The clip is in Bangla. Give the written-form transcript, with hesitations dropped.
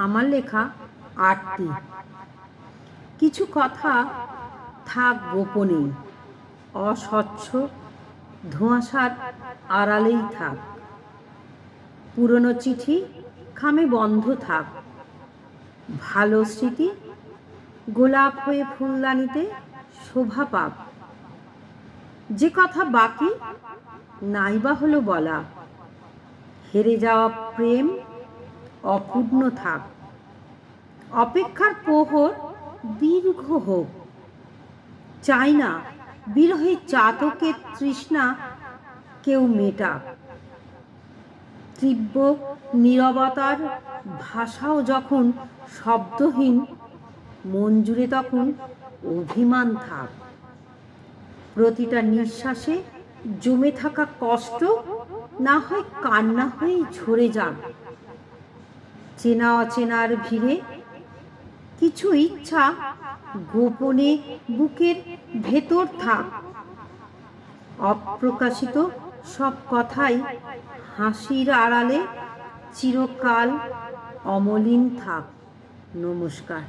আমার লেখা ৮টি। কিছু কথা থাক গোপনে, অস্বচ্ছ ধোঁয়াশার আড়ালেই থাক। পুরনো চিঠি খামে বন্ধ থাক। ভালো স্মৃতি গোলাপ হয়ে ফুলদানিতে শোভা পাক। যে কথা বাকি নাইবা হলো বলা, হেরে যাওয়া প্রেম অপূর্ণ থাক। অপেক্ষার প্রহর দীর্ঘ হোক, চাই না বিরহে চাতকের তৃষ্ণা কেউ মেটাক। তীব্র নীরবতার ভাষাও যখন শব্দহীন, মন জুড়ে তখন অভিমান থাক। প্রতিটা নিঃশ্বাসে জমে থাকা কষ্ট না হয় কান্না হয়ে ঝরে যাক। চেনা অচেনার ভিড়ে কিছু ইচ্ছা গোপনে বুকের ভেতর থাক। অপ্রকাশিত সব কথাই হাসির আড়ালে চিরকাল অমলিন থাক। নমস্কার।